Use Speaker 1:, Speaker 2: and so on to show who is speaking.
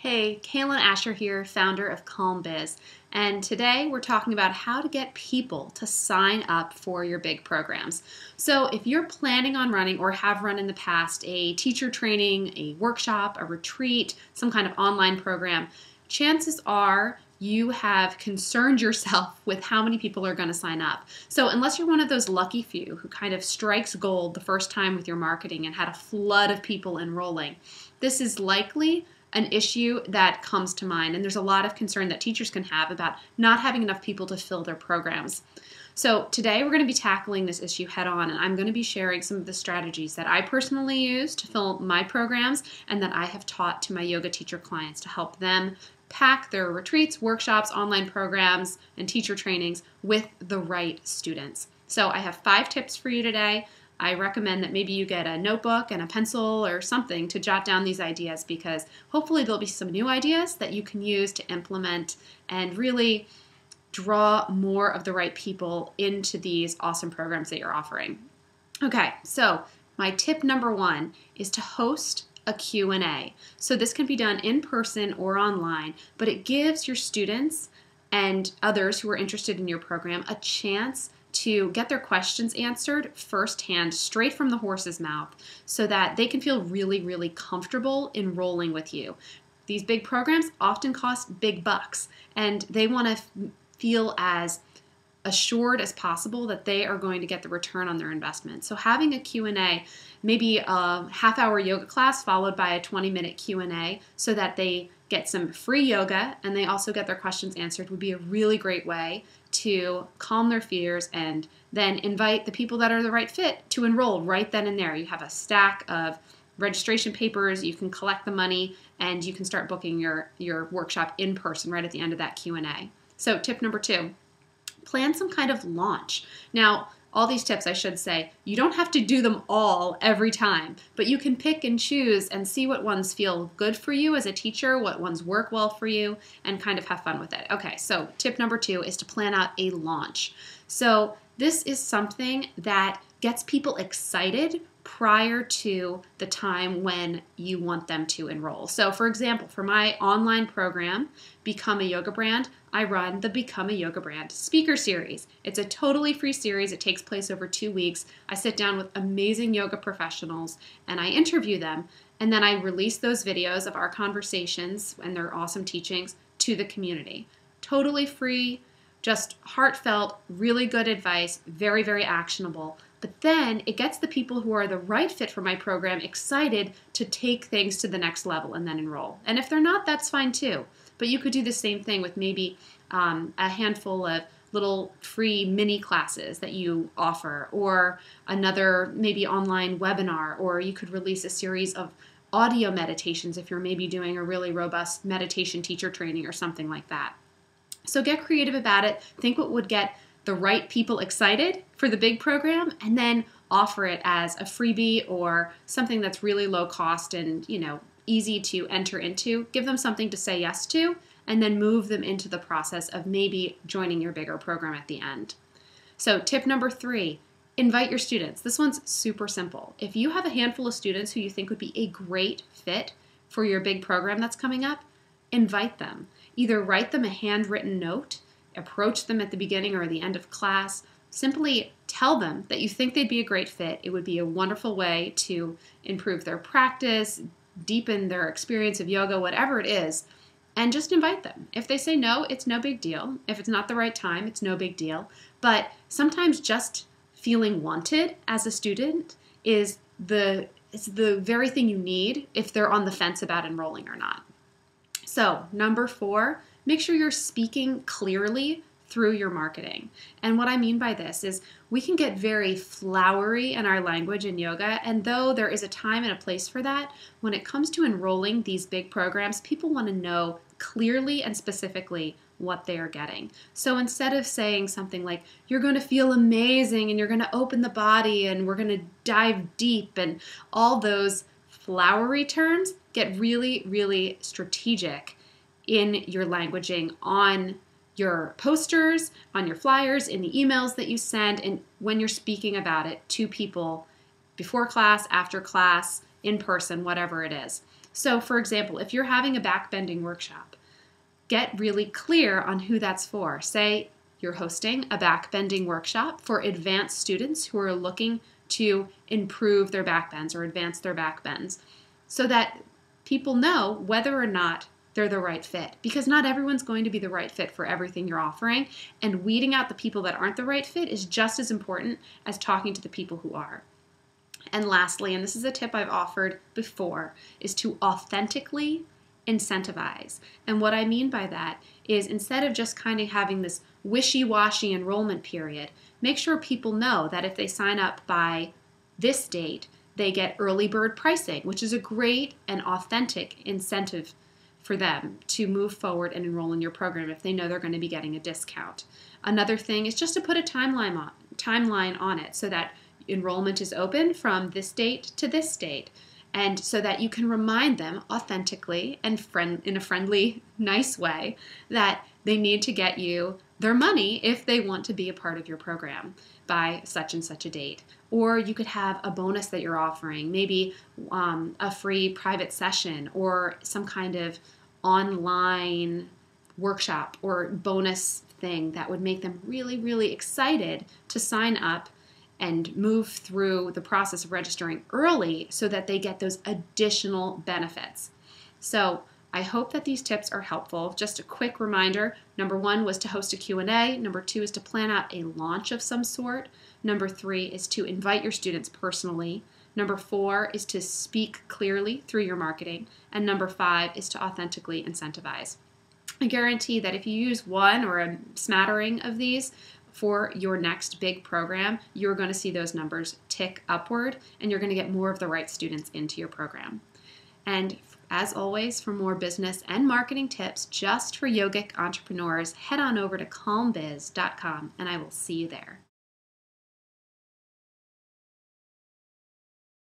Speaker 1: Hey, Cailen Ascher here, founder of Yoga Biz, and today we're talking about how to get people to sign up for your big programs. So if you're planning on running or have run in the past a teacher training, a workshop, a retreat, some kind of online program, chances are you have concerned yourself with how many people are going to sign up. So unless you're one of those lucky few who kind of strikes gold the first time with your marketing and had a flood of people enrolling, this is likely an issue that comes to mind, and there's a lot of concern that teachers can have about not having enough people to fill their programs. So today we're going to be tackling this issue head on, and I'm going to be sharing some of the strategies that I personally use to fill my programs and that I have taught to my yoga teacher clients to help them pack their retreats, workshops, online programs, and teacher trainings with the right students. So I have 5 tips for you today. I recommend that maybe you get a notebook and a pencil or something to jot down these ideas, because hopefully there'll be some new ideas that you can use to implement and really draw more of the right people into these awesome programs that you're offering. Okay, so my tip number 1 is to host a Q&A. So this can be done in person or online, but it gives your students and others who are interested in your program a chance to get their questions answered firsthand, straight from the horse's mouth, so that they can feel really, really comfortable enrolling with you. These big programs often cost big bucks, and they want to feel as assured as possible that they are going to get the return on their investment. So having a Q&A, maybe a half-hour yoga class followed by a 20-minute Q&A so that they get some free yoga and they also get their questions answered, would be a really great way to calm their fears and then invite the people that are the right fit to enroll right then and there. You have a stack of registration papers, you can collect the money, and you can start booking your workshop in person right at the end of that Q&A. So tip number 2, plan some kind of launch. Now, all these tips, I should say, you don't have to do them all every time, but you can pick and choose and see what ones feel good for you as a teacher, what ones work well for you, and kind of have fun with it. Okay, so tip number 2 is to plan out a launch. So this is something that gets people excited prior to the time when you want them to enroll. So for example, for my online program, Become a Yoga Brand, I run the Become a Yoga Brand speaker series. It's a totally free series. It takes place over 2 weeks. I sit down with amazing yoga professionals and I interview them, and then I release those videos of our conversations and their awesome teachings to the community. Totally free, just heartfelt, really good advice, very, very actionable. But then it gets the people who are the right fit for my program excited to take things to the next level and then enroll. And if they're not, that's fine too. But you could do the same thing with maybe a handful of little free mini classes that you offer, or another maybe online webinar, or you could release a series of audio meditations if you're maybe doing a really robust meditation teacher training or something like that. So get creative about it. Think what would get the right people excited for the big program, and then offer it as a freebie or something that's really low cost and, easy to enter into. Give them something to say yes to, and then move them into the process of maybe joining your bigger program at the end. So tip number 3, invite your students. This one's super simple. If you have a handful of students who you think would be a great fit for your big program that's coming up, invite them. Either write them a handwritten note, approach them at the beginning or the end of class, simply tell them that you think they'd be a great fit. It would be a wonderful way to improve their practice, deepen their experience of yoga, whatever it is, and just invite them. If they say no, it's no big deal. If it's not the right time, it's no big deal. But sometimes just feeling wanted as a student is the very thing you need if they're on the fence about enrolling or not. So number 4, make sure you're speaking clearly through your marketing. And what I mean by this is we can get very flowery in our language in yoga, and though there is a time and a place for that, when it comes to enrolling these big programs, people want to know clearly and specifically what they are getting. So instead of saying something like, you're going to feel amazing and you're going to open the body and we're going to dive deep, and all those flowery terms, get really, really strategic in your languaging on your posters, on your flyers, in the emails that you send, and when you're speaking about it to people before class, after class, in person, whatever it is. So for example, if you're having a backbending workshop, get really clear on who that's for. Say you're hosting a backbending workshop for advanced students who are looking to improve their backbends or advance their backbends, so that people know whether or not they're the right fit, because not everyone's going to be the right fit for everything you're offering, and weeding out the people that aren't the right fit is just as important as talking to the people who are. And lastly, and this is a tip I've offered before, is to authentically incentivize. And what I mean by that is, instead of just kind of having this wishy-washy enrollment period, make sure people know that if they sign up by this date, they get early bird pricing, which is a great and authentic incentive for them to move forward and enroll in your program if they know they're going to be getting a discount. Another thing is just to put a timeline on it, so that enrollment is open from this date to this date, and so that you can remind them authentically and in a friendly, nice way that they need to get you their money if they want to be a part of your program by such and such a date. Or you could have a bonus that you're offering, maybe a free private session or some kind of online workshop or bonus thing that would make them really, really excited to sign up and move through the process of registering early so that they get those additional benefits. So I hope that these tips are helpful. Just a quick reminder, number 1 was to host a Q&A. Number 2 is to plan out a launch of some sort. Number 3 is to invite your students personally. Number 4 is to speak clearly through your marketing. And number 5 is to authentically incentivize. I guarantee that if you use one or a smattering of these for your next big program, you're going to see those numbers tick upward, and you're going to get more of the right students into your program. And as always, for more business and marketing tips just for yogic entrepreneurs, head on over to calmbiz.com, and I will see you there.